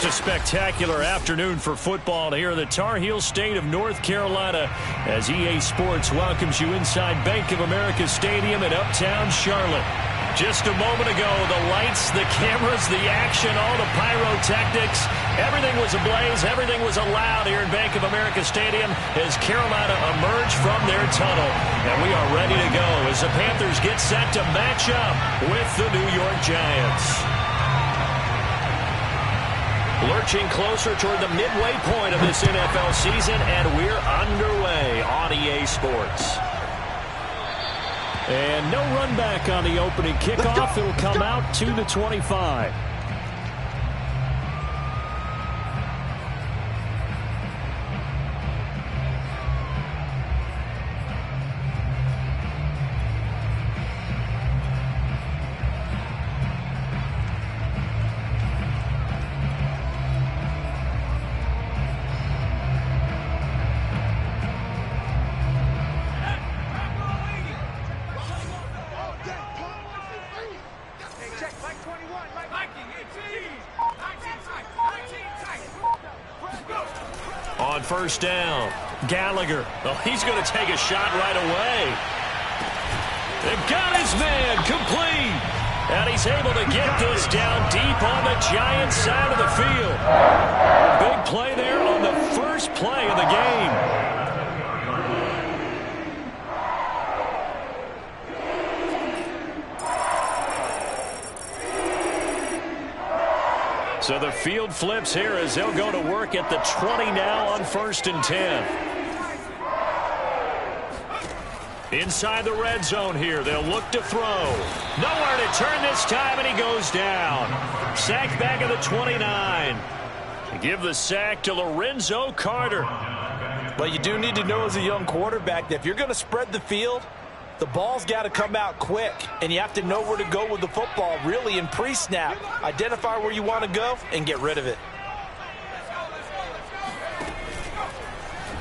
Just a spectacular afternoon for football here in the Tar Heel state of North Carolina as EA Sports welcomes you inside Bank of America Stadium in Uptown Charlotte. Just a moment ago, the lights, the cameras, the action, all the pyrotechnics, everything was ablaze, everything was allowed here in Bank of America Stadium as Carolina emerged from their tunnel. And we are ready to go as the Panthers get set to match up with the New York Giants. Lurching closer toward the midway point of this NFL season, and we're underway on EA Sports. And no run back on the opening kickoff. It'll come out to the 25. On first down, Gallagher. Oh, he's going to take a shot right away. They've got his man complete. And he's able to get this down deep on the Giants side of the field. A big play there on the first play of the game. So the field flips here as they'll go to work at the 20 now on 1st and 10. Inside the red zone here, they'll look to throw. Nowhere to turn this time, and he goes down. Sacked back at the 29. Give the sack to Lorenzo Carter. But you do need to know as a young quarterback that if you're going to spread the field, the ball's got to come out quick, and you have to know where to go with the football, really, in pre-snap. Identify where you want to go and get rid of it.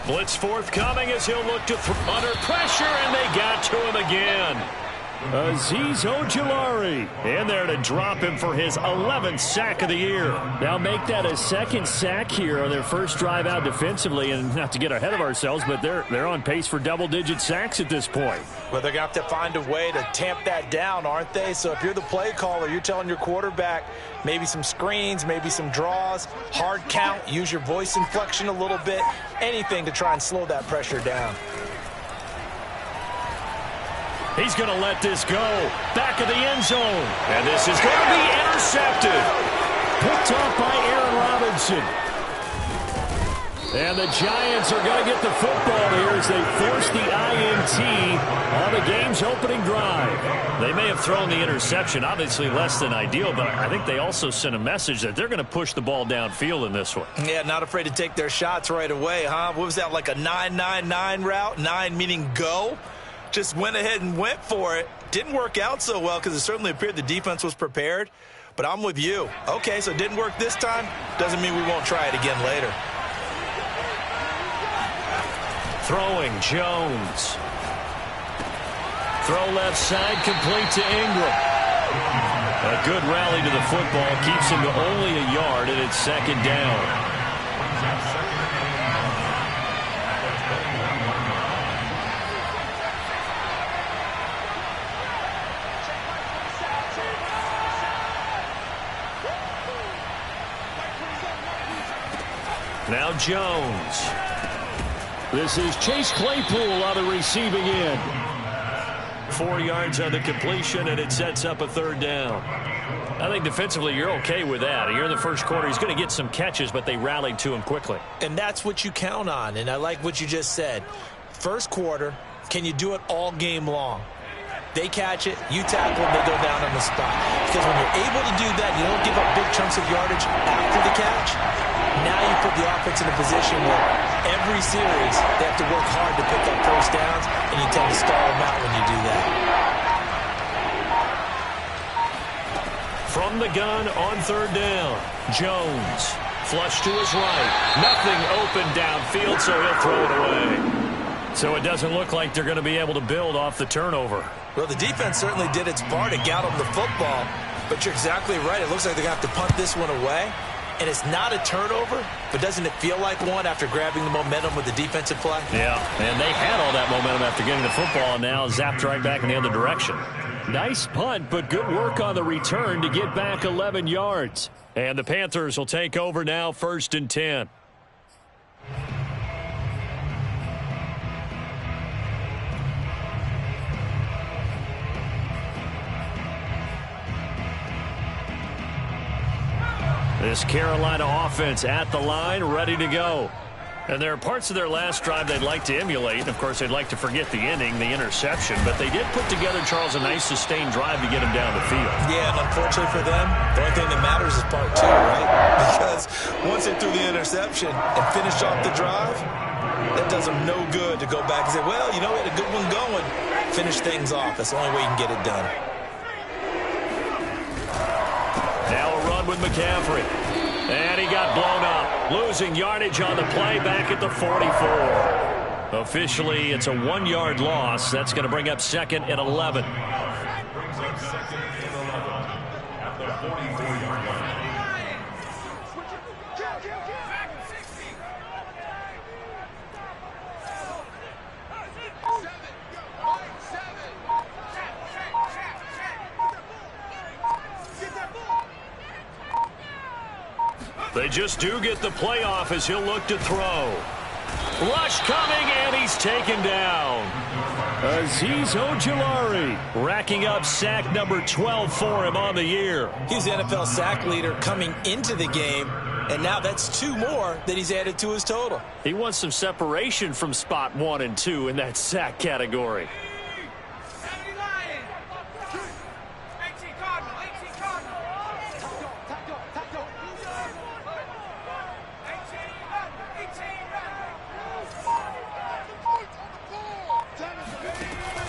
Blitz forthcoming as he'll look to under pressure, and they got to him again. Azeez Ojulari in there to drop him for his 11th sack of the year. Now make that a second sack here on their first drive out defensively, and not to get ahead of ourselves, but they're on pace for double-digit sacks at this point. Well, they're going to have to find a way to tamp that down, aren't they? So if you're the play caller, you're telling your quarterback maybe some screens, maybe some draws, hard count, use your voice inflection a little bit, anything to try and slow that pressure down. He's going to let this go. Back of the end zone. And this is going to be intercepted. Picked off by Aaron Robinson. And the Giants are going to get the football here as they force the INT on the game's opening drive. They may have thrown the interception, obviously less than ideal, but I think they also sent a message that they're going to push the ball downfield in this one. Yeah, not afraid to take their shots right away, huh? What was that, like a 9-9-9 route? 9 meaning go? Just went ahead and went for it. Didn't work out so well because it certainly appeared the defense was prepared. But I'm with you. Okay, so it didn't work this time. Doesn't mean we won't try it again later. Throwing Jones. Throw left side, complete to Ingram. A good rally to the football keeps him to only a yard, and it's 2nd down. Now Jones. This is Chase Claypool on the receiving end. 4 yards on the completion, and it sets up a 3rd down. I think defensively you're okay with that. Here in the first quarter, he's going to get some catches, but they rallied to him quickly. And that's what you count on, and I like what you just said. First quarter, can you do it all game long? They catch it, you tackle them, they go down on the spot. Because when you're able to do that, you don't give up big chunks of yardage after the catch. Now you put the offense in a position where every series they have to work hard to pick up first downs, and you tend to stall them out when you do that. From the gun on 3rd down, Jones. Flush to his right. Nothing open downfield, so he'll throw it away. So it doesn't look like they're going to be able to build off the turnover. Well, the defense certainly did its part to get them the football, but you're exactly right. It looks like they're going to have to punt this one away. and it's not a turnover, but doesn't it feel like one after grabbing the momentum with the defensive play? Yeah, and they had all that momentum after getting the football, and now zapped right back in the other direction. Nice punt, but good work on the return to get back 11 yards. And the Panthers will take over now, 1st and 10. This Carolina offense at the line, ready to go. And there are parts of their last drive they'd like to emulate. Of course, they'd like to forget the ending, the interception. But they did put together, Charles, a nice sustained drive to get him down the field. Yeah, and unfortunately for them, the only thing that matters is part 2, right? Because once they threw the interception and finished off the drive, that does them no good to go back and say, well, you know, we had a good one going. Finish things off. That's the only way you can get it done. Now a run with McCaffrey. And he got blown up. Losing yardage on the play back at the 44. Officially, it's a 1-yard loss. That's going to bring up 2nd and 11. They just do get the playoff as he'll look to throw. Rush coming, and he's taken down. Azeez Ojulari racking up sack number 12 for him on the year. He's the NFL sack leader coming into the game, and now that's 2 more that he's added to his total. He wants some separation from spot 1 and 2 in that sack category.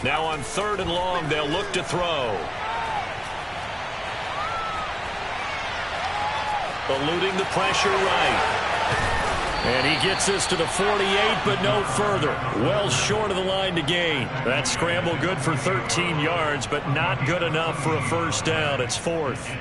Now on 3rd and long, they'll look to throw. Eluding the pressure right. And he gets this to the 48, but no further. Well short of the line to gain. That scramble good for 13 yards, but not good enough for a 1st down. It's 4th.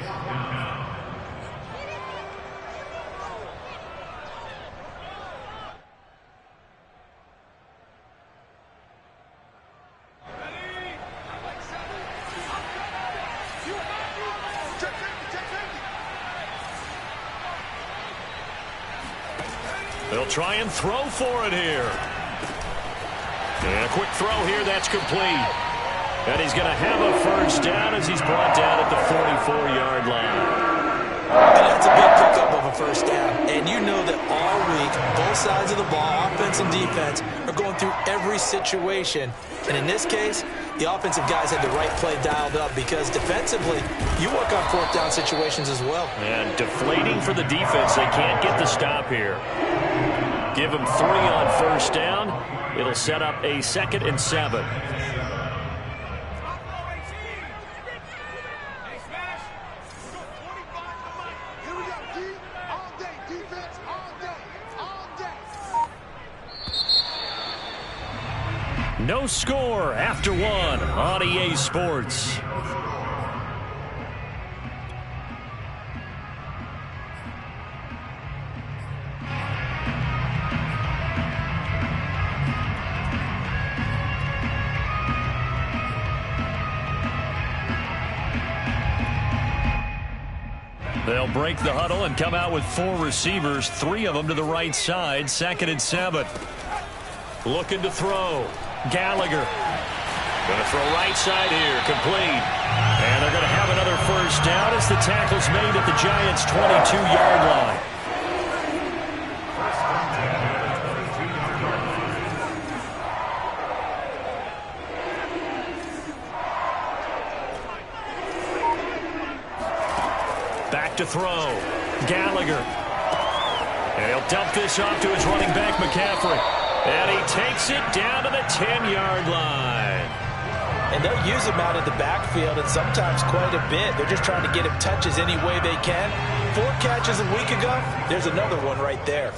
They'll try and throw for it here. And a quick throw here, that's complete. And he's going to have a 1st down as he's brought down at the 44-yard line. And that's a big pickup of a 1st down. And you know that all week, both sides of the ball, offense and defense, are going through every situation. And in this case, the offensive guys had the right play dialed up because defensively, you work on 4th down situations as well. And deflating for the defense. They can't get the stop here. Give them 3 on 1st down. It'll set up a 2nd and 7. No score after 1 on EA Sports. They'll break the huddle and come out with 4 receivers, 3 of them to the right side, 2nd and 7. Looking to throw. Gallagher. Going to throw right side here, complete. And they're going to have another 1st down as the tackle's made at the Giants' 22-yard line. Back to throw. Gallagher. And he'll dump this off to his running back, McCaffrey. And he takes it down to the 10-yard line. And they'll use him out of the backfield, and sometimes quite a bit. They're just trying to get him touches any way they can. 4 catches a week ago. There's another one right there.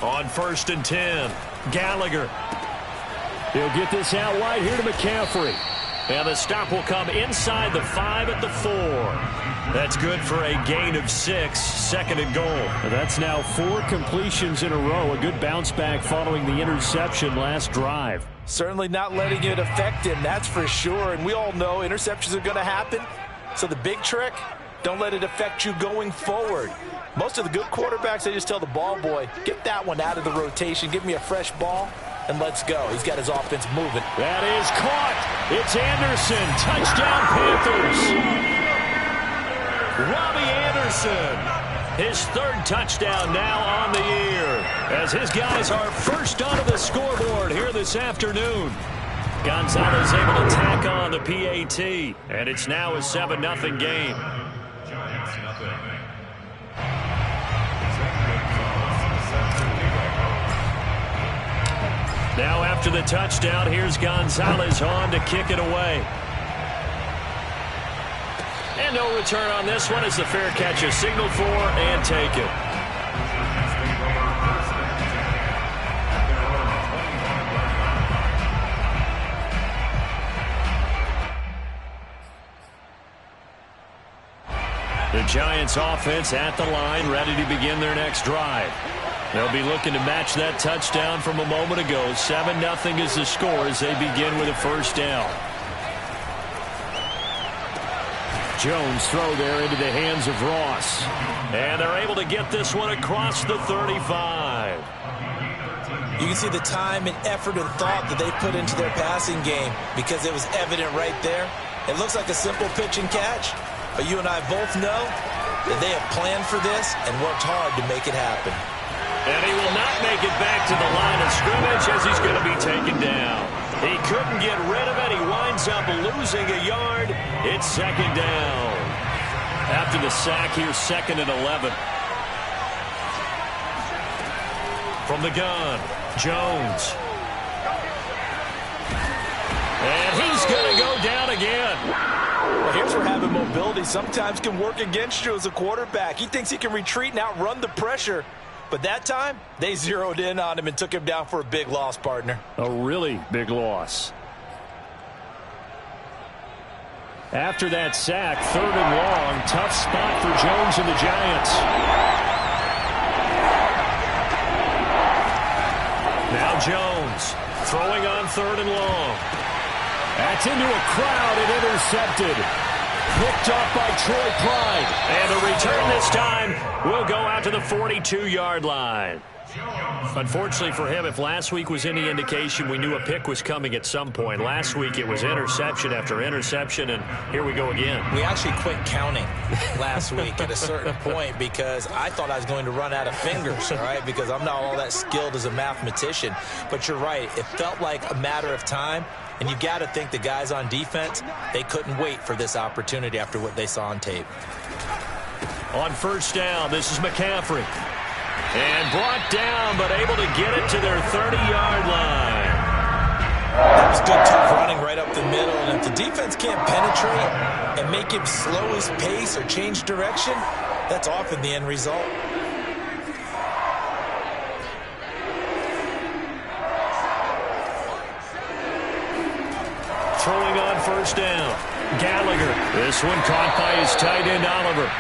On 1st and 10, Gallagher. He'll get this out wide here to McCaffrey. And the stop will come inside the 5 at the 4. That's good for a gain of 6, second and goal. That's now 4 completions in a row. A good bounce back following the interception last drive. Certainly not letting it affect him, that's for sure. And we all know interceptions are going to happen. So the big trick, don't let it affect you going forward. Most of the good quarterbacks, they just tell the ball boy, get that one out of the rotation, give me a fresh ball, and let's go. He's got his offense moving. That is caught. It's Anderson. Touchdown, Panthers. Robbie Anderson. His 3rd touchdown now on the year, as his guys are first onto the scoreboard here this afternoon. Gonzalez able to tack on the PAT, and it's now a 7-0 game. Now after the touchdown, here's Gonzalez on to kick it away. And no return on this one as the fair catch is signaled for and taken. The Giants offense at the line, ready to begin their next drive. They'll be looking to match that touchdown from a moment ago. 7-0 is the score as they begin with a first down. Jones throw there into the hands of Ross. And they're able to get this one across the 35. You can see the time and effort and thought that they put into their passing game because it was evident right there. It looks like a simple pitch and catch, but you and I both know that they have planned for this and worked hard to make it happen. And he will not make it back to the line of scrimmage as he's going to be taken down. He couldn't get rid of it. He winds up losing a yard. It's second down. After the sack, here's 2nd and 11. From the gun, Jones. And he's going to go down again. Well, here's where having mobility sometimes can work against you as a quarterback. He thinks he can retreat and outrun the pressure. But that time, they zeroed in on him and took him down for a big loss, partner. A really big loss. After that sack, 3rd and long, tough spot for Jones and the Giants. Now Jones throwing on 3rd and long. That's into a crowd and intercepted. Picked off by Troy Pride. And the return this time will go out to the 42-yard line. Unfortunately for him, if last week was any indication, we knew a pick was coming at some point. Last week it was interception after interception, and here we go again. We actually quit counting last week at a certain point because I thought I was going to run out of fingers, all right, because I'm not all that skilled as a mathematician. But you're right. It felt like a matter of time, and you got to think the guys on defense, they couldn't wait for this opportunity after what they saw on tape. On first down, this is McCaffrey. And brought down, but able to get it to their 30-yard line. That was good tough running right up the middle. And if the defense can't penetrate and make him slow his pace or change direction, that's often the end result. Throwing on first down. Gallagher. This one caught by his tight end, Oliver.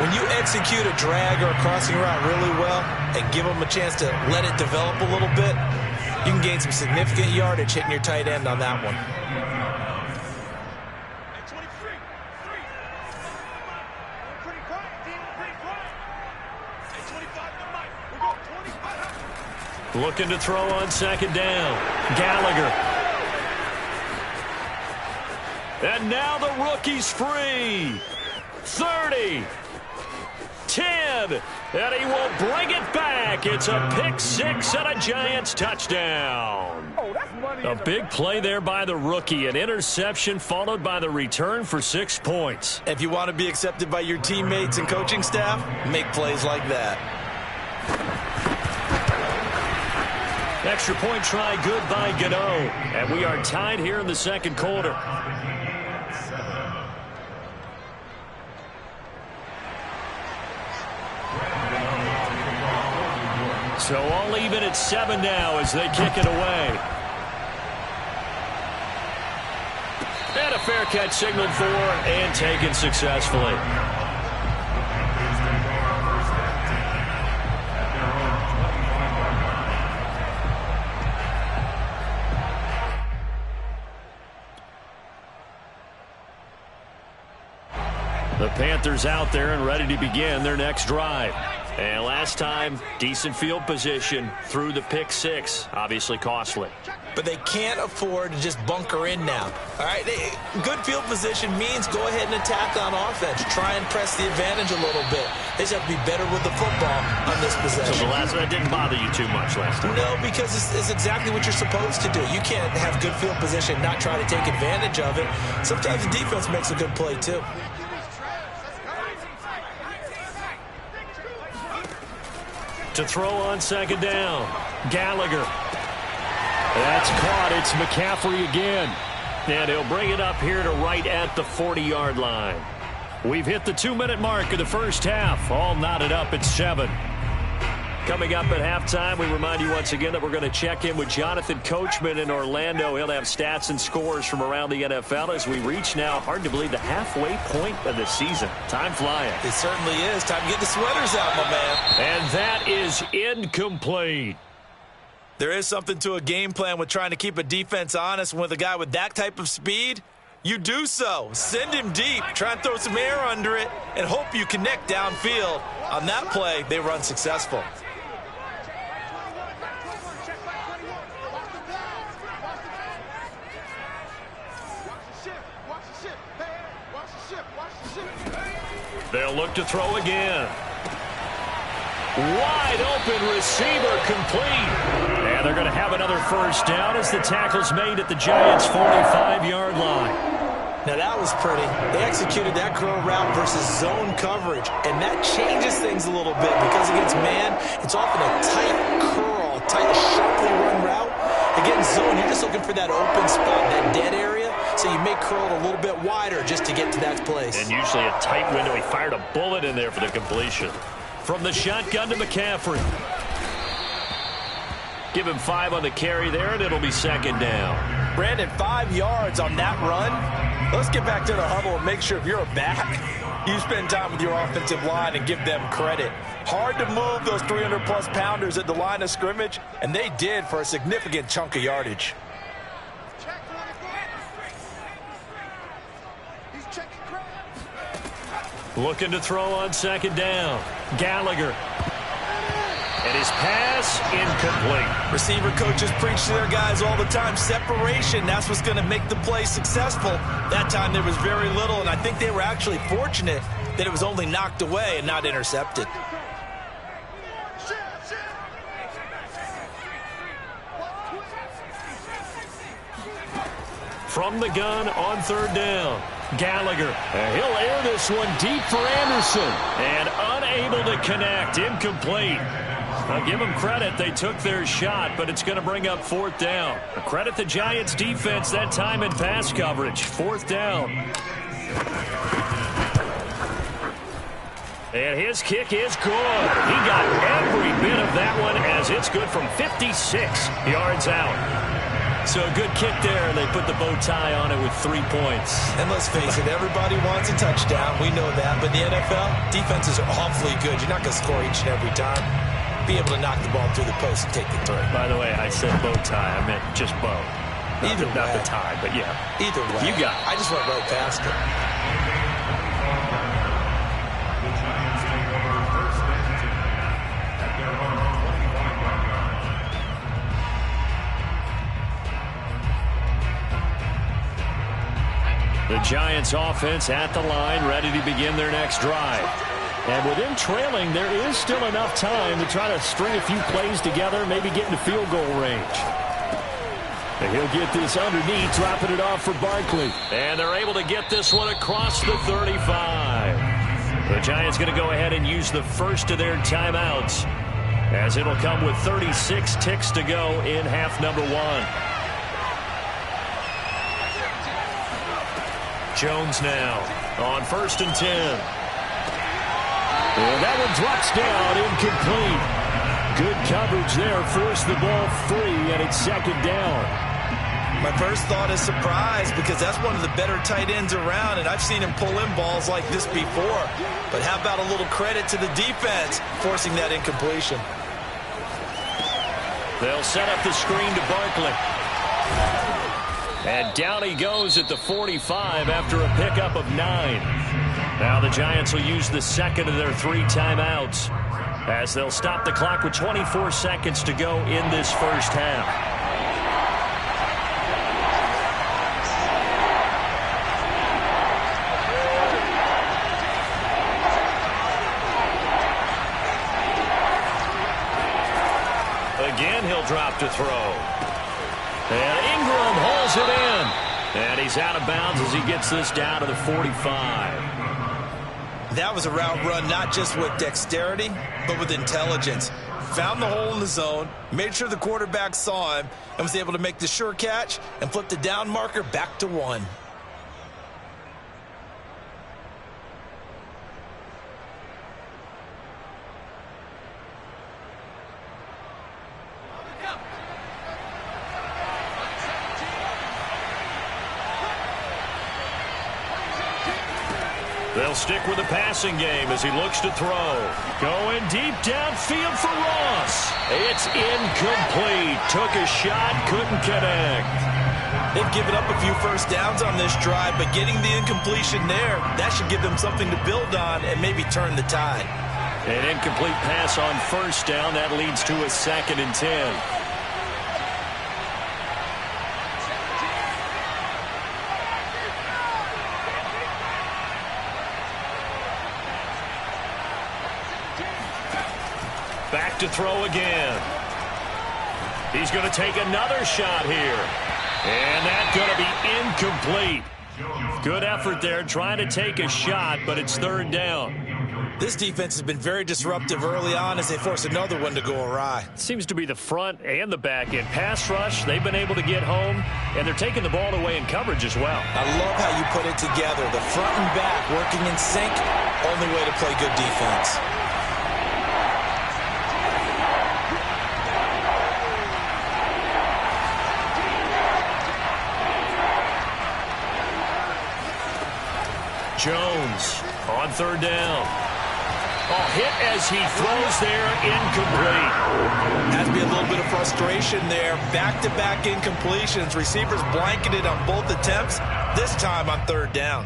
When you execute a drag or a crossing route really well and give them a chance to let it develop a little bit, you can gain some significant yardage hitting your tight end on that one. Looking to throw on second down. Gallagher. And now the rookie's free. 30. 10, and he will bring it back. It's a pick six and a Giants touchdown. A big play there by the rookie. An interception followed by the return for 6 points. If you want to be accepted by your teammates and coaching staff, make plays like that. Extra point try good by Gano. And we are tied here in the second quarter. So all even at 7 now as they kick it away. And a fair catch signaled for and taken successfully. The Panthers out there and ready to begin their next drive. And last time, decent field position through the pick six. Obviously costly. But they can't afford to just bunker in now. All right, good field position means go ahead and attack on offense. Try and press the advantage a little bit. They just have to be better with the football on this possession. So that didn't bother you too much last time? No, because it's exactly what you're supposed to do. You can't have good field position and not try to take advantage of it. Sometimes the defense makes a good play, too. To throw on second down, Gallagher. That's caught. It's McCaffrey again. And he'll bring it up here to right at the 40-yard line. We've hit the 2-minute mark of the first half. All knotted up at 7. Coming up at halftime, we remind you once again that we're going to check in with Jonathan Coachman in Orlando. He'll have stats and scores from around the NFL as we reach now, hard to believe, the halfway point of the season. Time flying. It certainly is. Time to get the sweaters out, my man. And that is incomplete. There is something to a game plan with trying to keep a defense honest. With a guy with that type of speed, you do so. Send him deep. Try and throw some air under it and hope you connect downfield. On that play, they run successful. They'll look to throw again. Wide open receiver complete. And they're going to have another first down as the tackle's made at the Giants' 45-yard line. Now that was pretty. They executed that curl route versus zone coverage, and that changes things a little bit because against man, it's often a tight curl, tight, sharply run route. Against zone, you're just looking for that open spot, that dead area, so you may curl it a little bit wider just to get to that place. And usually a tight window. He fired a bullet in there for the completion. From the shotgun to McCaffrey. Give him 5 on the carry there, and it'll be second down. Brandon, 5 yards on that run. Let's get back to the huddle and make sure if you're a back, you spend time with your offensive line and give them credit. Hard to move those 300-plus pounders at the line of scrimmage, and they did for a significant chunk of yardage. Looking to throw on second down. Gallagher. And his pass incomplete. Receiver coaches preach to their guys all the time. Separation, that's what's going to make the play successful. That time there was very little, and I think they were actually fortunate that it was only knocked away and not intercepted. From the gun on third down. Gallagher. And he'll air this one deep for Anderson. And unable to connect. Incomplete. I'll give them credit. They took their shot, but it's going to bring up fourth down. Credit the Giants defense that time in pass coverage. Fourth down. And his kick is good. He got every bit of that one as it's good from 56 yards out. So a good kick there, and they put the bow tie on it with 3 points. And let's face it, everybody wants a touchdown. We know that. But in the NFL, defenses are awfully good. You're not going to score each and every time. Be able to knock the ball through the post and take the throw. By the way, I said bow tie. I meant just bow. Not the tie, but yeah. Either way. You got it. I just went right past it. The Giants offense at the line, ready to begin their next drive. And with him trailing, there is still enough time to try to string a few plays together, maybe get into field goal range. And he'll get this underneath, dropping it off for Barkley. And they're able to get this one across the 35. The Giants going to go ahead and use the first of their timeouts, as it'll come with 36 ticks to go in half number 1. Jones now on 1st and 10. And that one drops down, incomplete. Good coverage there, forced the ball free, and it's second down. My first thought is surprise because that's one of the better tight ends around, and I've seen him pull in balls like this before. But how about a little credit to the defense forcing that incompletion? They'll set up the screen to Barkley. And down he goes at the 45 after a pickup of 9. Now the Giants will use the second of their 3 timeouts as they'll stop the clock with 24 seconds to go in this first half. Again, he'll drop to throw. And Ingram hauls it in. And he's out of bounds as he gets this down to the 45. That was a route run not just with dexterity, but with intelligence. Found the hole in the zone, made sure the quarterback saw him, and was able to make the sure catch and flip the down marker back to 1. They'll stick with the passing game as he looks to throw. Going deep downfield for Ross. It's incomplete. Took a shot, couldn't connect. They've given up a few first downs on this drive, but getting the incompletion there, that should give them something to build on and maybe turn the tide. An incomplete pass on first down. That leads to a 2nd and 10. Back to throw again. He's going to take another shot here. And that's going to be incomplete. Good effort there trying to take a shot, but it's 3rd down. This defense has been very disruptive early on as they force another one to go awry. Seems to be the front and the back end. Pass rush, they've been able to get home, and they're taking the ball away in coverage as well. I love how you put it together. The front and back working in sync, only way to play good defense. Jones on 3rd down. Oh, hit as he throws there, incomplete. Has to be a little bit of frustration there. Back-to-back incompletions. Receivers blanketed on both attempts, this time on 3rd down.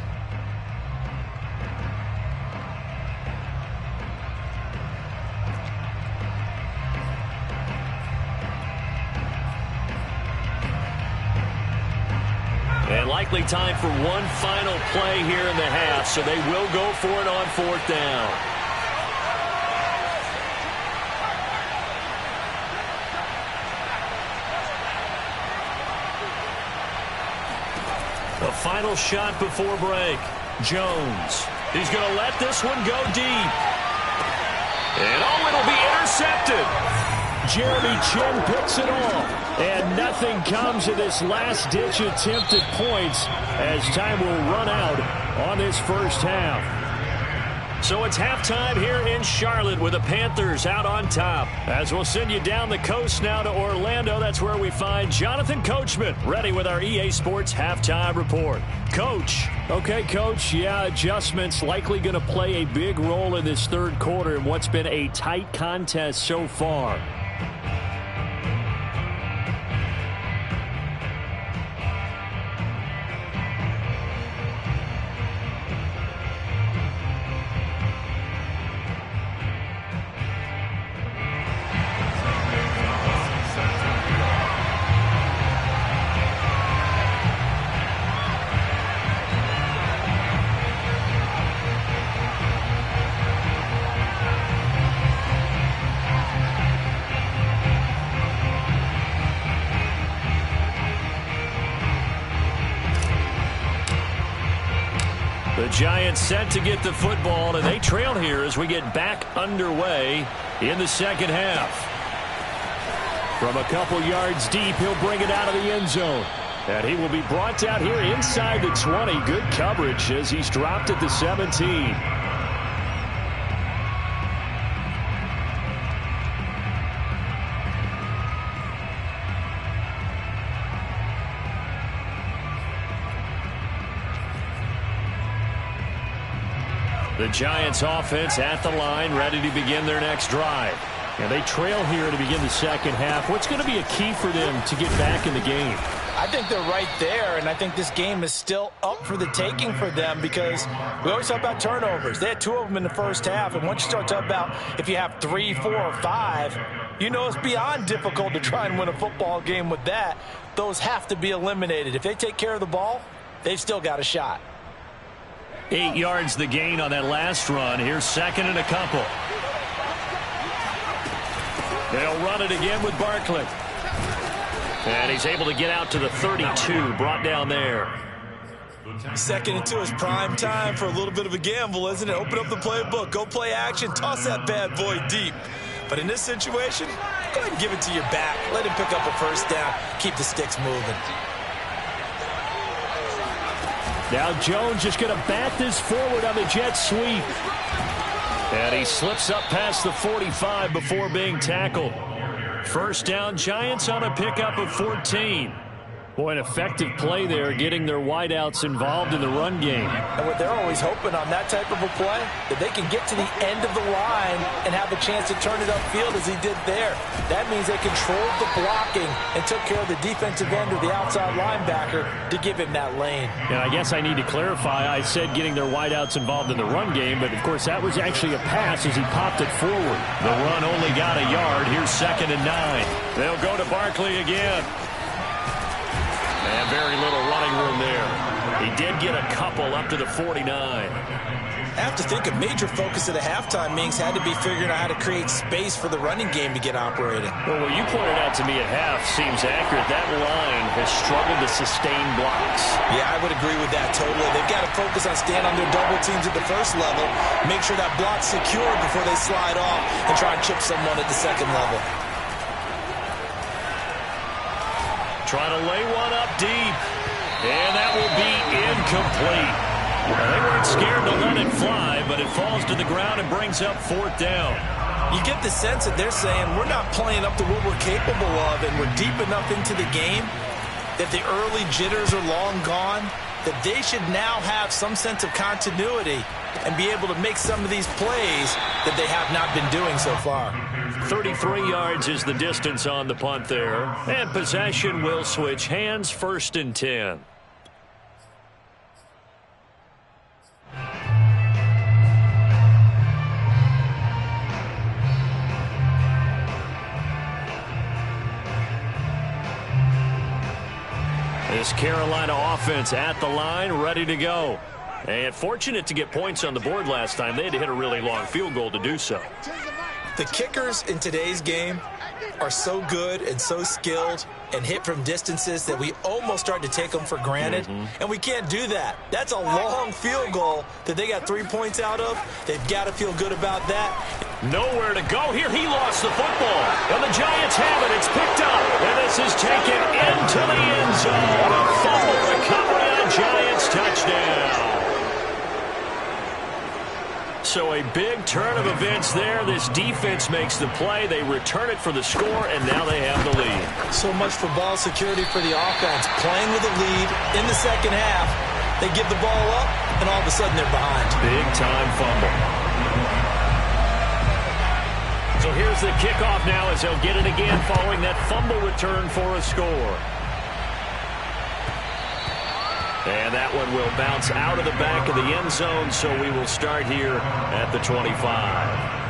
And likely time for one final play here in the half, so they will go for it on 4th down. The final shot before break. Jones. He's going to let this one go deep. And oh, it'll be intercepted. Jeremy Chin picks it off. And nothing comes of this last-ditch attempt at points as time will run out on this first half. So it's halftime here in Charlotte with the Panthers out on top. As we'll send you down the coast now to Orlando, that's where we find Jonathan Coachman ready with our EA Sports Halftime Report. Coach. Okay, Coach, yeah, adjustments likely going to play a big role in this 3rd quarter in what's been a tight contest so far. The Giants set to get the football, and they trail here as we get back underway in the 2nd half. From a couple yards deep, he'll bring it out of the end zone. And he will be brought down here inside the 20. Good coverage as he's dropped at the 17. The Giants offense at the line, ready to begin their next drive. And they trail here to begin the second half. What's going to be a key for them to get back in the game? I think they're right there, and I think this game is still up for the taking for them because we always talk about turnovers. They had 2 of them in the first half, and once you start talking about if you have 3, 4, or 5, you know it's beyond difficult to try and win a football game with that. Those have to be eliminated. If they take care of the ball, they've still got a shot. 8 yards the gain on that last run. Here's second and a couple. They'll run it again with Barkley. And he's able to get out to the 32, brought down there. 2nd and 2 is prime time for a little bit of a gamble, isn't it? Open up the playbook, go play action, toss that bad boy deep. But in this situation, go ahead and give it to your back. Let him pick up a first down, keep the sticks moving. Now Jones just going to bat this forward on the jet sweep. And he slips up past the 45 before being tackled. First down, Giants on a pickup of 14. Boy, an effective play there, getting their wideouts involved in the run game. And what they're always hoping on that type of a play, that they can get to the end of the line and have a chance to turn it upfield as he did there. That means they controlled the blocking and took care of the defensive end or the outside linebacker to give him that lane. And I guess I need to clarify, I said getting their wideouts involved in the run game, but of course that was actually a pass as he popped it forward. The run only got a yard. Here's 2nd and 9. They'll go to Barkley again. And very little running room there. He did get a couple up to the 49. I have to think a major focus of the halftime meetings had to be figuring out how to create space for the running game to get operating. Well, what you pointed out to me at half seems accurate. That line has struggled to sustain blocks. Yeah, I would agree with that totally. They've got to focus on staying on their double teams at the first level, make sure that block's secured before they slide off and try and chip someone at the second level. Trying to lay one up deep. And that will be incomplete. Well, they weren't scared to let it fly, but it falls to the ground and brings up 4th down. You get the sense that they're saying we're not playing up to what we're capable of, and we're deep enough into the game that the early jitters are long gone, that they should now have some sense of continuity and be able to make some of these plays that they have not been doing so far. 33 yards is the distance on the punt there. And possession will switch hands, 1st and 10. This Carolina offense at the line, ready to go. And fortunate to get points on the board last time. They had to hit a really long field goal to do so. The kickers in today's game are so good and so skilled and hit from distances that we almost start to take them for granted. And we can't do that. That's a long field goal that they got 3 points out of. They've got to feel good about that. Nowhere to go here. He lost the football. And the Giants have it. It's picked up. And this is taken into the end zone. A fumble recovery on Giants touchdown. So a big turn of events there. This defense makes the play. They return it for the score, and now they have the lead. So much for ball security for the offense. Playing with a lead in the second half. They give the ball up, and all of a sudden they're behind. Big-time fumble. So here's the kickoff now as they'll get it again following that fumble return for a score. And that one will bounce out of the back of the end zone, so we will start here at the 25.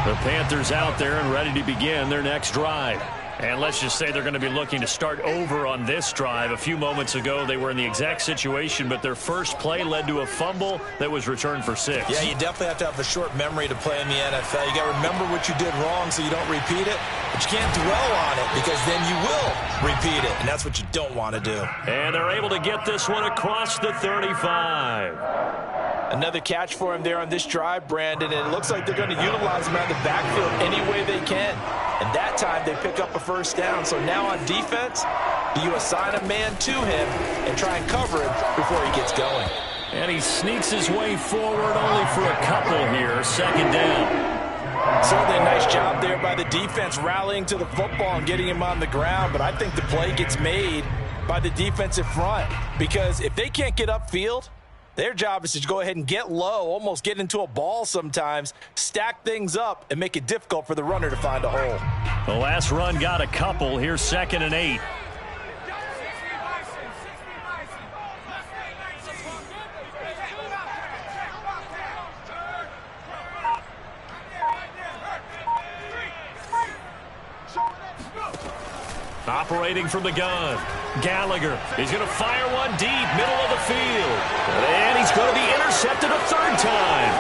The Panthers out there and ready to begin their next drive. And let's just say they're going to be looking to start over on this drive. A few moments ago, they were in the exact situation, but their first play led to a fumble that was returned for 6. Yeah, you definitely have to have a short memory to play in the NFL. You got to remember what you did wrong so you don't repeat it, but you can't dwell on it because then you will repeat it, and that's what you don't want to do. And they're able to get this one across the 35. Another catch for him there on this drive, Brandon, and it looks like they're going to utilize him out of the backfield any way they can. And that time they pick up a first down. So now on defense, you assign a man to him and try and cover him before he gets going. And he sneaks his way forward only for a couple here. Second down. Certainly a nice job there by the defense rallying to the football and getting him on the ground. But I think the play gets made by the defensive front because if they can't get upfield, their job is to go ahead and get low, almost get into a ball sometimes, stack things up, and make it difficult for the runner to find a hole. The last run got a couple. Here's 2nd and 8. Operating from the gun. Gallagher. He's going to fire one deep, middle of the field. And he's going to be intercepted a third time.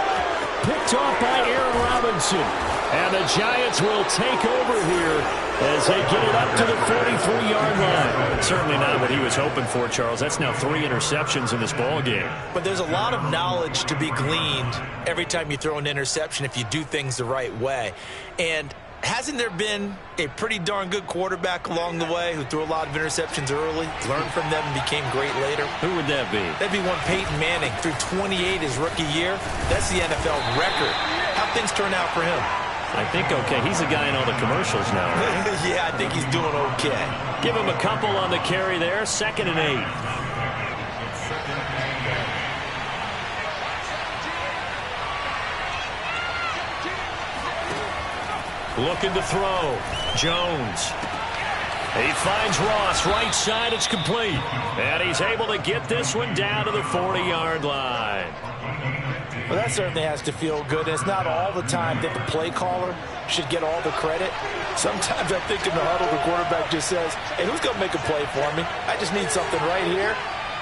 Picked off by Aaron Robinson. And the Giants will take over here as they get it up to the 43-yard line. Certainly not what he was hoping for, Charles. That's now 3 interceptions in this ball game. But there's a lot of knowledge to be gleaned every time you throw an interception if you do things the right way. And hasn't there been a pretty darn good quarterback along the way who threw a lot of interceptions early, learned from them, and became great later? Who would that be? That'd be one Peyton Manning. Threw 28 his rookie year. That's the NFL record. How'd things turn out for him? I think okay. He's a guy in all the commercials now. Right? Yeah, I think he's doing okay. Give him a couple on the carry there. 2nd and 8. Looking to throw. Jones. He finds Ross. Right side. It's complete. And he's able to get this one down to the 40-yard line. Well, that certainly has to feel good. It's not all the time that the play caller should get all the credit. Sometimes I think in the huddle, the quarterback just says, hey, who's going to make a play for me? I just need something right here.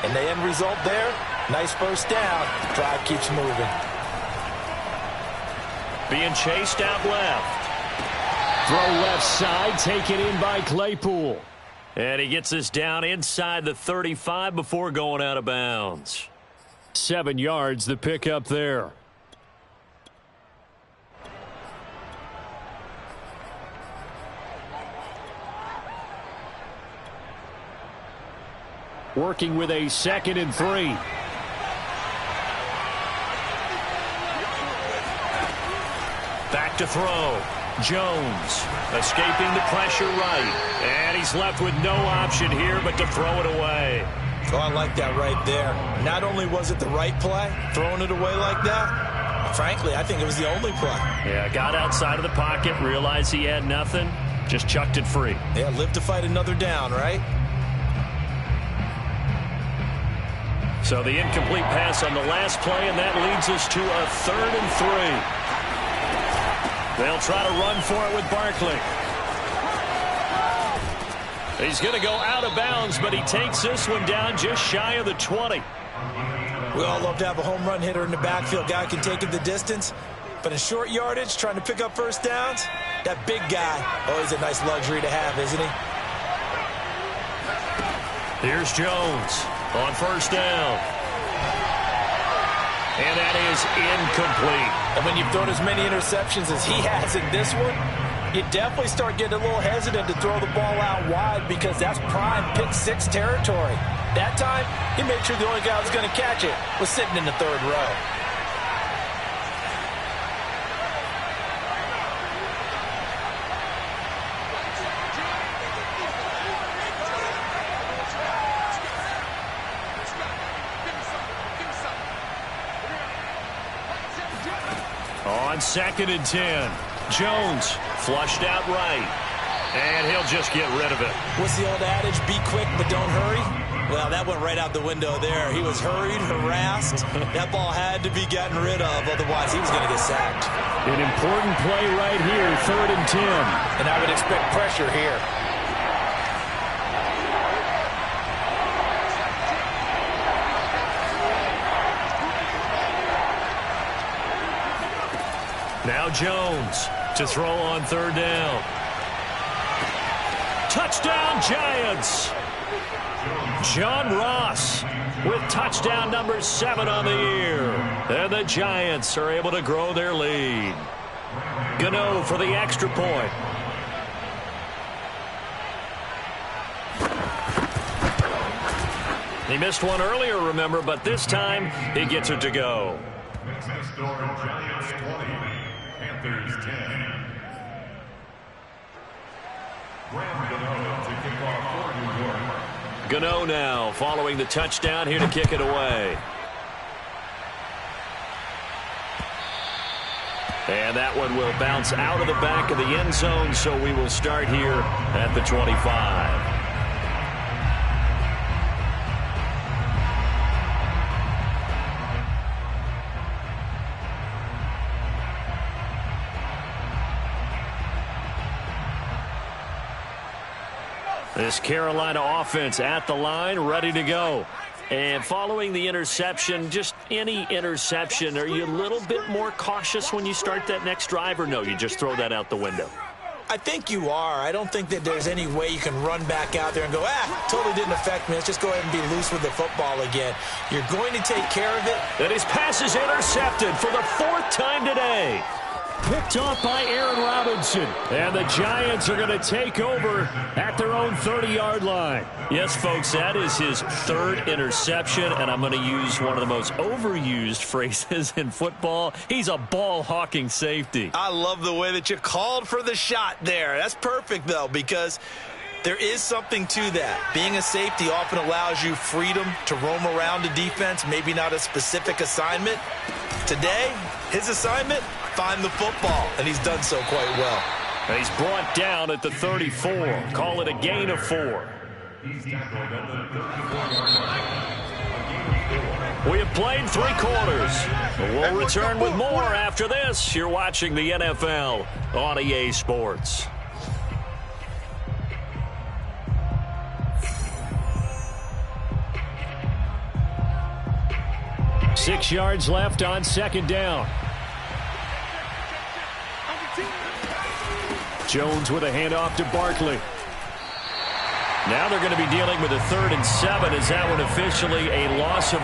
And the end result there, nice first down. Drive keeps moving. Being chased out left. Throw left side, taken in by Claypool. And he gets this down inside the 35 before going out of bounds. 7 yards, the pickup there. Working with a 2nd and 3. Back to throw. Jones escaping the pressure right. And he's left with no option here but to throw it away. Oh, I like that right there. Not only was it the right play, throwing it away like that, frankly, I think it was the only play. Yeah, got outside of the pocket, realized he had nothing, just chucked it free. Yeah, live to fight another down, right? So the incomplete pass on the last play, and that leads us to a 3rd and 3. They'll try to run for it with Barkley. He's going to go out of bounds, but he takes this one down just shy of the 20. We all love to have a home run hitter in the backfield. Guy can take it the distance. But in short yardage, trying to pick up first downs, that big guy, always a nice luxury to have, isn't he? Here's Jones on first down. And that is incomplete. And when you've thrown as many interceptions as he has in this one, you definitely start getting a little hesitant to throw the ball out wide because that's prime pick 6 territory. That time, he made sure the only guy who was going to catch it was sitting in the 3rd row. On 2nd and 10, Jones flushed out right, and he'll just get rid of it. What's the old adage, be quick but don't hurry? Well, that went right out the window there. He was hurried, harassed. That ball had to be gotten rid of, otherwise he was going to get sacked. An important play right here, 3rd and 10. And I would expect pressure here. Now Jones to throw on third down. Touchdown, Giants. John Ross with touchdown number 7 on the year. And the Giants are able to grow their lead. Gano for the extra point. He missed one earlier, remember, but this time he gets it to go. Next door, Giants 20, Panthers 10. Gano now following the touchdown here to kick it away. And that one will bounce out of the back of the end zone, so we will start here at the 25. This Carolina offense at the line, ready to go. And following the interception, just any interception, are you a little bit more cautious when you start that next drive, or no, you just throw that out the window? I think you are. I don't think that there's any way you can run back out there and go, totally didn't affect me. Let's just go ahead and be loose with the football again. You're going to take care of it. And his pass is intercepted for the 4th time today. Picked off by Aaron Robinson. And the Giants are going to take over at their own 30-yard line. Yes, folks, that is his 3rd interception, and I'm going to use one of the most overused phrases in football. He's a ball-hawking safety. I love the way that you called for the shot there. That's perfect, though, because there is something to that. Being a safety often allows you freedom to roam around the defense, maybe not a specific assignment. Today, his assignment, find the football, and he's done so quite well. And he's brought down at the 34. Call it a gain of 4. We have played 3 quarters. We'll return with more after this. You're watching the NFL on EA Sports. Six yards left on second down. Jones with a handoff to Barkley. Now they're going to be dealing with a 3rd and 7 as that one officially a loss of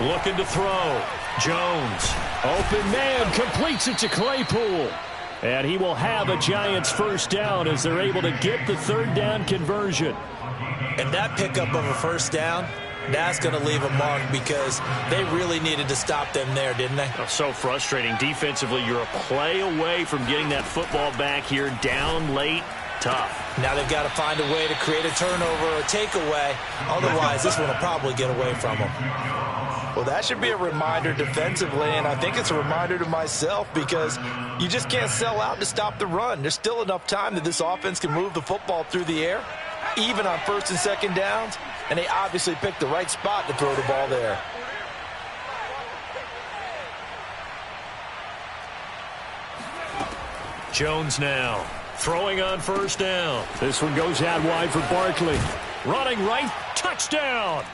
1. Looking to throw. Jones. Open man, completes it to Claypool. And he will have a Giants first down as they're able to get the 3rd down conversion. And that pickup of a first down, that's going to leave a mark because they really needed to stop them there, didn't they? Oh, so frustrating. Defensively, you're a play away from getting that football back here down late. Tough. Now they've got to find a way to create a turnover or a takeaway. Otherwise, this one will probably get away from them. Well, that should be a reminder defensively, and I think it's a reminder to myself because you just can't sell out to stop the run. There's still enough time that this offense can move the football through the air, even on 1st and 2nd downs, and they obviously picked the right spot to throw the ball there. Jones now throwing on first down. This one goes out wide for Barkley. Running right, touchdown.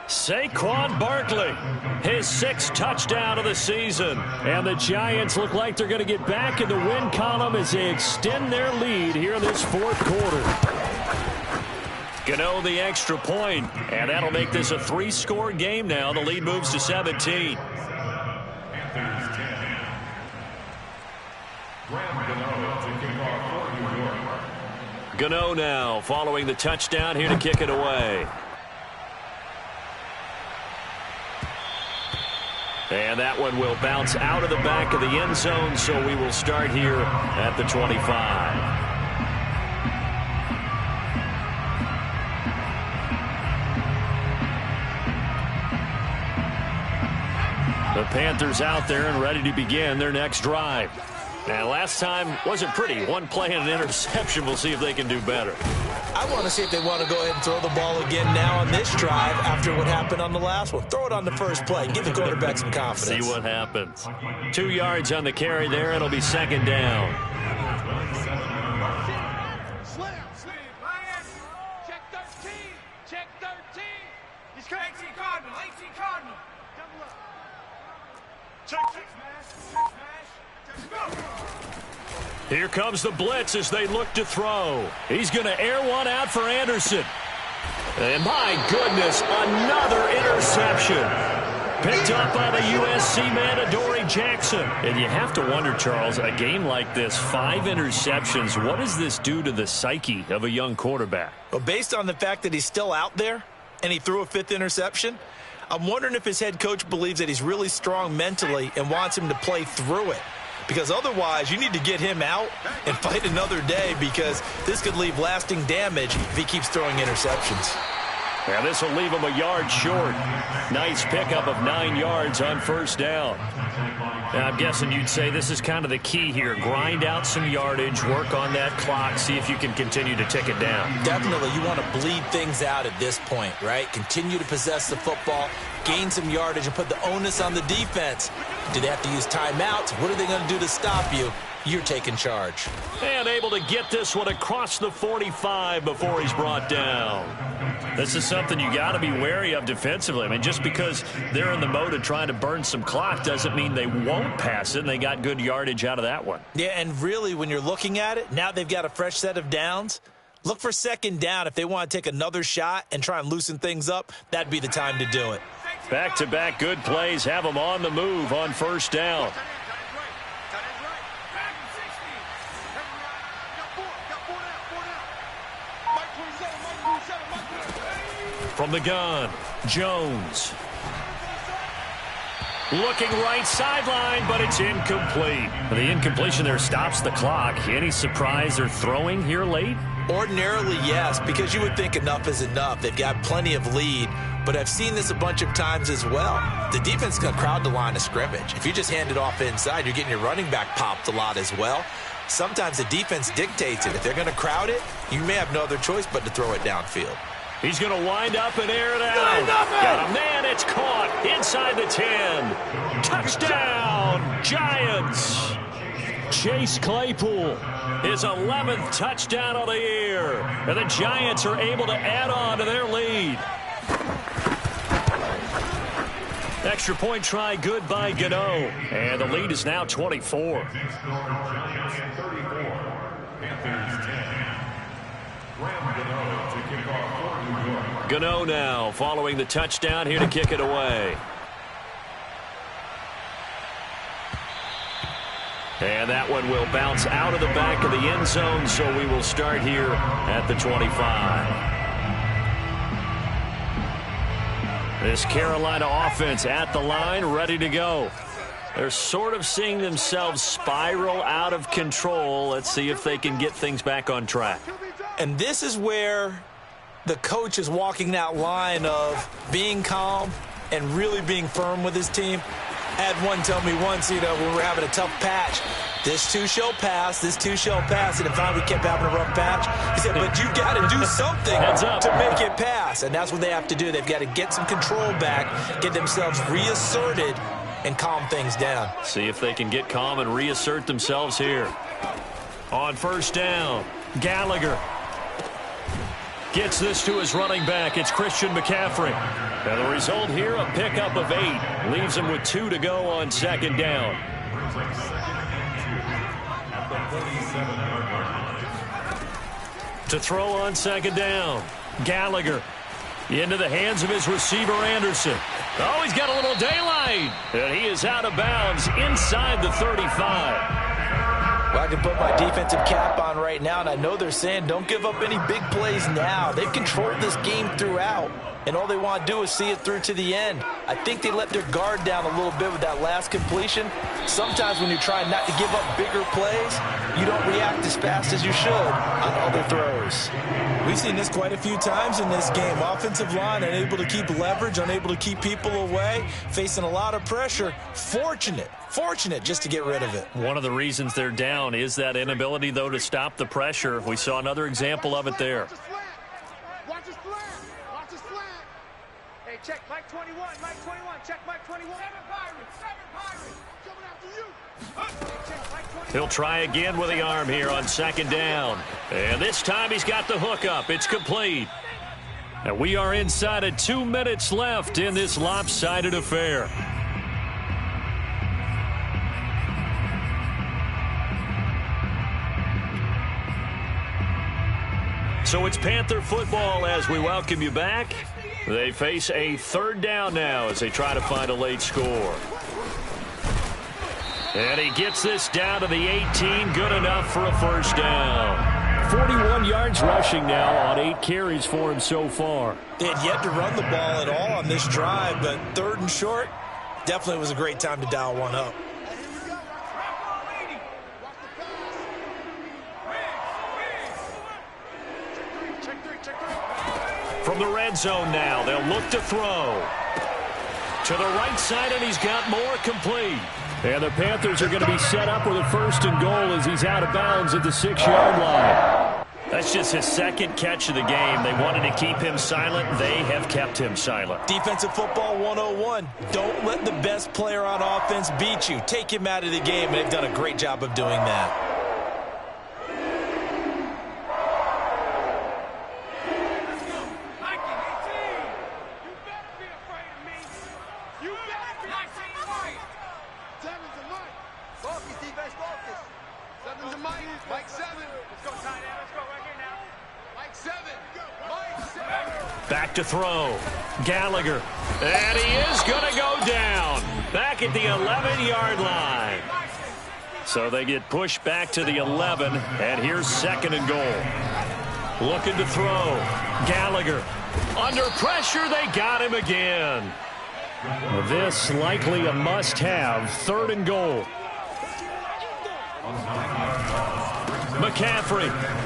Saquon Barkley, his 6th touchdown of the season. And the Giants look like they're going to get back in the win column as they extend their lead here in this 4th quarter. Gano the extra point, and that'll make this a 3-score game now. The lead moves to 17. Gano now following the touchdown here to kick it away. And that one will bounce out of the back of the end zone, so we will start here at the 25. The Panthers out there and ready to begin their next drive. Now, last time wasn't pretty. One play and an interception. We'll see if they can do better. I want to see if they want to go ahead and throw the ball again now on this drive after what happened on the last one. Throw it on the first play. Give the quarterback some confidence. See what happens. 2 yards on the carry there. It'll be 2nd down. Check 13. Check 13. He's coming. 18 Cardinal. 18 Cardinal. Double up. Check smash. Go. Here comes the blitz as they look to throw. He's going to air one out for Anderson. And my goodness, another interception. Picked up by the USC man, Adoree Jackson. And you have to wonder, Charles, a game like this, 5 interceptions, what does this do to the psyche of a young quarterback? Well, based on the fact that he's still out there and he threw a 5th interception, I'm wondering if his head coach believes that he's really strong mentally and wants him to play through it. Because otherwise, you need to get him out and fight another day, because this could leave lasting damage if he keeps throwing interceptions. Yeah, this will leave him a yard short. Nice pickup of 9 yards on first down. Now, I'm guessing you'd say this is kind of the key here. Grind out some yardage, work on that clock, see if you can continue to tick it down. Definitely, you want to bleed things out at this point, right? Continue to possess the football, gain some yardage, and put the onus on the defense. Do they have to use timeouts? What are they going to do to stop you? You're taking charge. And able to get this one across the 45 before he's brought down. This is something you got to be wary of defensively. I mean, just because they're in the mode of trying to burn some clock doesn't mean they won't pass it, and they got good yardage out of that one. Yeah, and really, when you're looking at it, now they've got a fresh set of downs. Look for second down. If they want to take another shot and try and loosen things up, that'd be the time to do it. Back-to-back good plays have them on the move on first down. From the gun, Jones. Looking right sideline, but it's incomplete. The incompletion there stops the clock. Any surprise they're throwing here late? Ordinarily, yes, because you would think enough is enough. They've got plenty of lead, but I've seen this a bunch of times as well. The defense is going to crowd the line of scrimmage. If you just hand it off inside, you're getting your running back popped a lot as well. Sometimes the defense dictates it. If they're going to crowd it, you may have no other choice but to throw it downfield. He's going to wind up and air it out. Got a man, it's caught inside the 10. Touchdown, Giants. Chase Claypool, his 11th touchdown of the year. And the Giants are able to add on to their lead. Extra point try good by Gano. And the lead is now 24. Gano now following the touchdown here to kick it away. And that one will bounce out of the back of the end zone, so we will start here at the 25. This Carolina offense at the line, ready to go. They're sort of seeing themselves spiral out of control. Let's see if they can get things back on track. And this is where the coach is walking that line of being calm and really being firm with his team. Had one tell me once, when we're having a tough patch, this too shall pass, this too shall pass. And then finally we kept having a rough patch. He said, but you got to do something to make it pass. And that's what they have to do. They've got to get some control back, get themselves reasserted, and calm things down. See if they can get calm and reassert themselves here. On first down, Gallagher gets this to his running back. It's Christian McCaffrey. And the result here, a pickup of 8. Leaves him with 2 to go on second down. To throw on second down, Gallagher into the hands of his receiver, Anderson. Oh, he's got a little daylight. And he is out of bounds inside the 35. Well, I can put my defensive cap on right now, and I know they're saying don't give up any big plays now. They've controlled this game throughout, and all they want to do is see it through to the end. I think they let their guard down a little bit with that last completion. Sometimes when you're trying not to give up bigger plays, you don't react as fast as you should on other throws. We've seen this quite a few times in this game. Offensive line unable to keep leverage, unable to keep people away, facing a lot of pressure. Fortunate just to get rid of it. One of the reasons they're down is that inability, though, to stop the pressure. We saw another example of it there. Watch his flag. Watch his flag. Hey, check Mike 21. Mike 21. Check Mike 21. 7 Pirates. Coming after you. He'll try again with the arm here on second down. And this time he's got the hook up. It's complete. And we are inside of 2 minutes left in this lopsided affair. So it's Panther football as we welcome you back. They face a third down now as they try to find a late score. And he gets this down to the 18. Good enough for a first down. 41 yards rushing now on 8 carries for him so far. They had yet to run the ball at all on this drive, but third and short, definitely was a great time to dial one up. From the red zone now, they'll look to throw. To the right side, and he's got more complete. And the Panthers are going to be set up with a first and goal as he's out of bounds at the 6-yard line. That's just his second catch of the game. They wanted to keep him silent. They have kept him silent. Defensive football 101. Don't let the best player on offense beat you. Take him out of the game, and they've done a great job of doing that. Back to throw. Gallagher. And he is going to go down. Back at the 11-yard line. So they get pushed back to the 11. And here's second and goal. Looking to throw. Gallagher. Under pressure, they got him again. This likely a must-have. Third and goal. McCaffrey.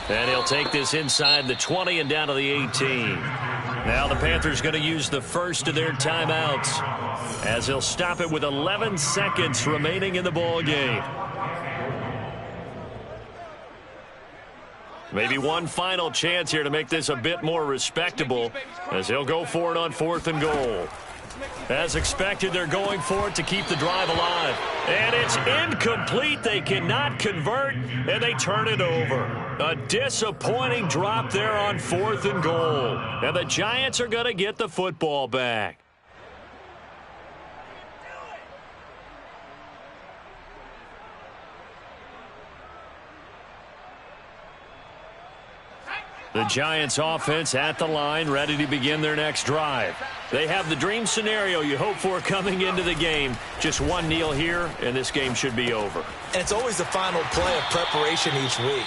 And he'll take this inside the 20 and down to the 18. Now the Panthers going to use the first of their timeouts as he'll stop it with 11 seconds remaining in the ball game. Maybe one final chance here to make this a bit more respectable as he'll go for it on fourth and goal. As expected, they're going for it to keep the drive alive. And it's incomplete. They cannot convert, and they turn it over. A disappointing drop there on fourth and goal. And the Giants are going to get the football back. The Giants offense at the line, ready to begin their next drive. They have the dream scenario you hope for coming into the game. Just one kneel here, and this game should be over. And it's always the final play of preparation each week.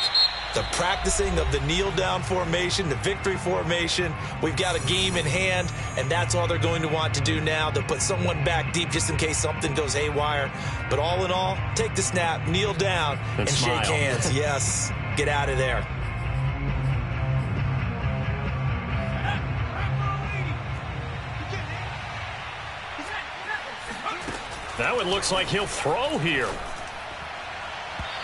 The practicing of the kneel-down formation, the victory formation. We've got a game in hand, and that's all they're going to want to do now, to put someone back deep just in case something goes haywire. But all in all, take the snap, kneel down, and shake hands. Yes, get out of there. That one looks like he'll throw here.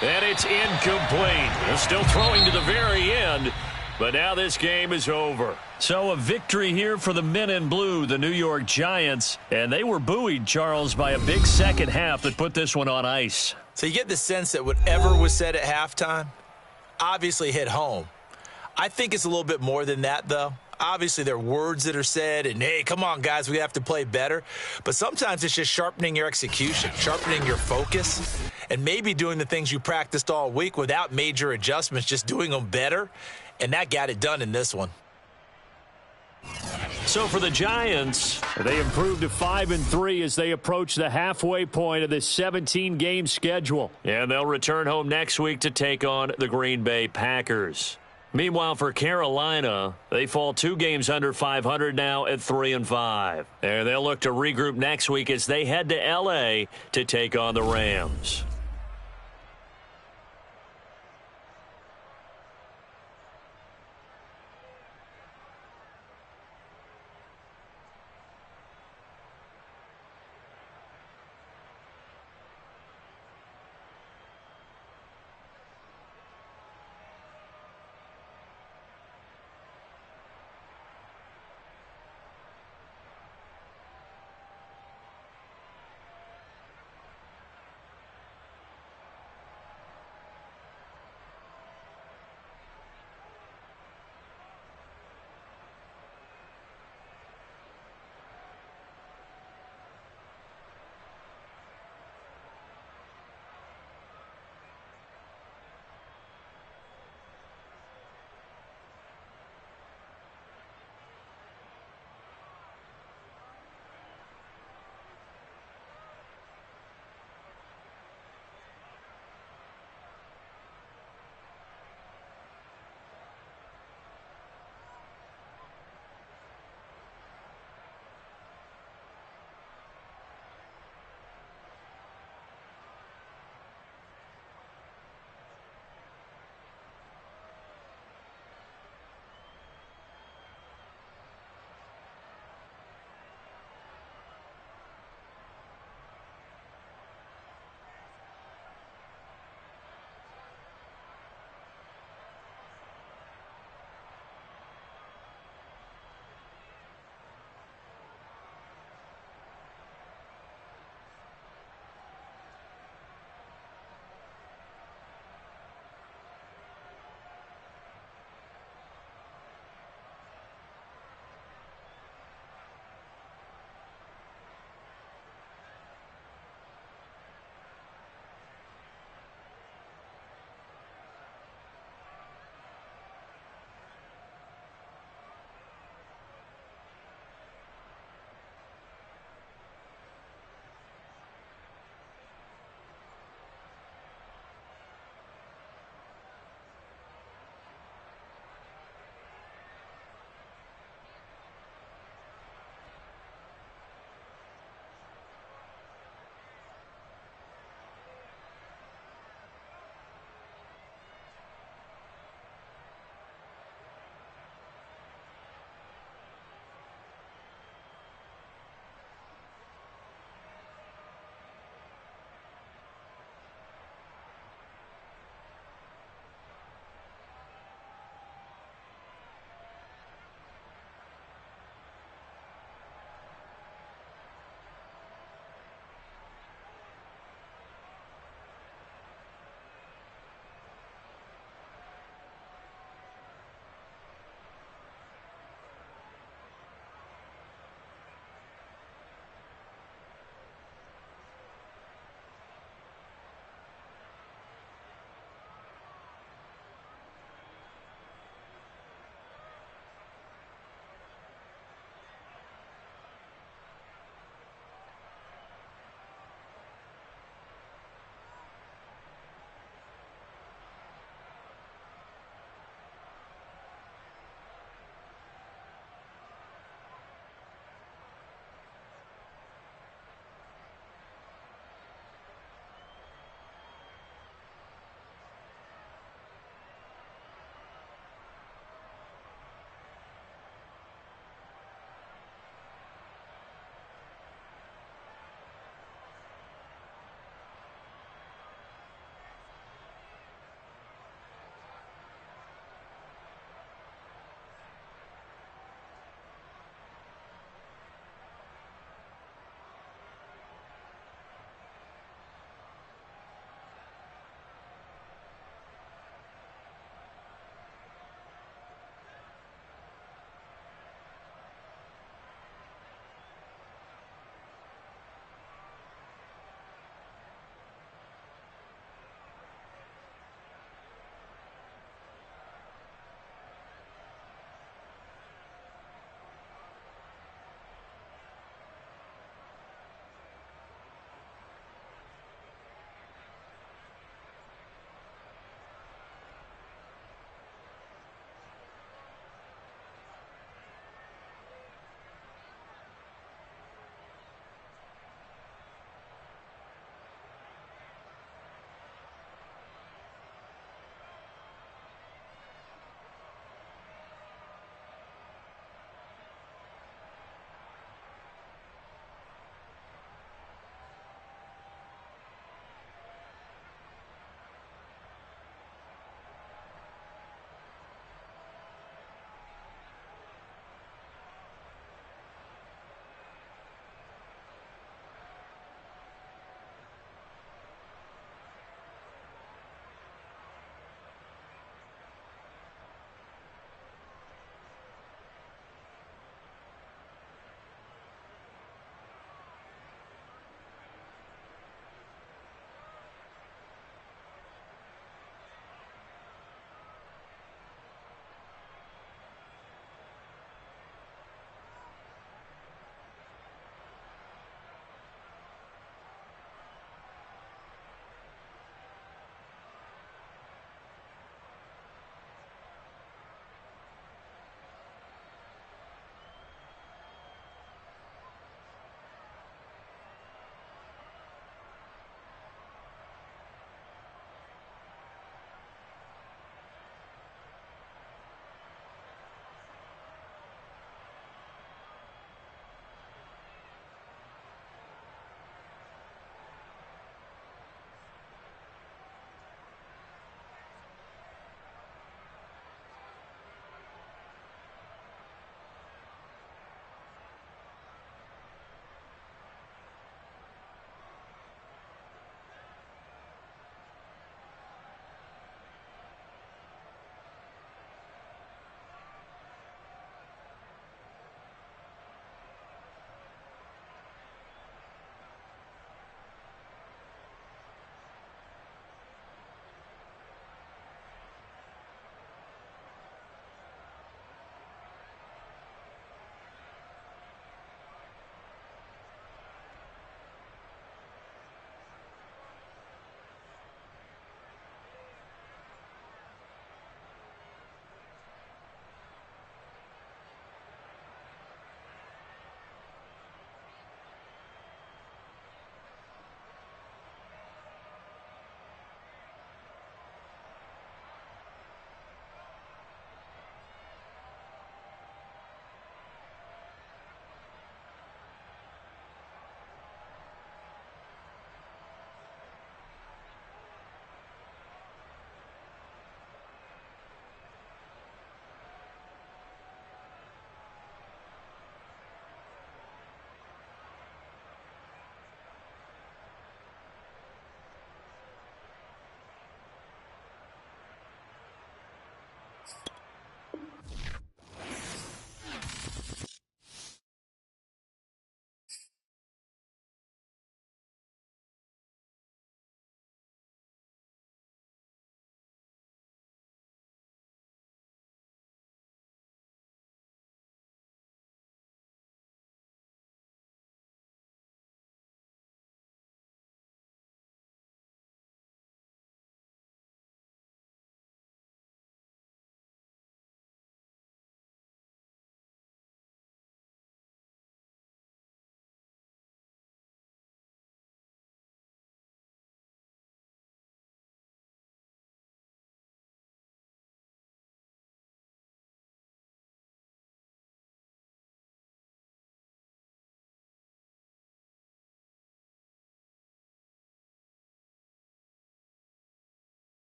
And it's incomplete. They're still throwing to the very end, but now this game is over. So a victory here for the men in blue, the New York Giants, and they were buoyed, Charles, by a big second half that put this one on ice. So you get the sense that whatever was said at halftime obviously hit home. I think it's a little bit more than that, though. Obviously, there are words that are said, and, hey, come on, guys, we have to play better. But sometimes it's just sharpening your execution, sharpening your focus, and maybe doing the things you practiced all week without major adjustments, just doing them better. And that got it done in this one. So for the Giants, they improved to 5-3 as they approach the halfway point of this 17-game schedule. And they'll return home next week to take on the Green Bay Packers. Meanwhile, for Carolina, they fall 2 games under 500 now at 3-5. And they'll look to regroup next week as they head to L.A. to take on the Rams.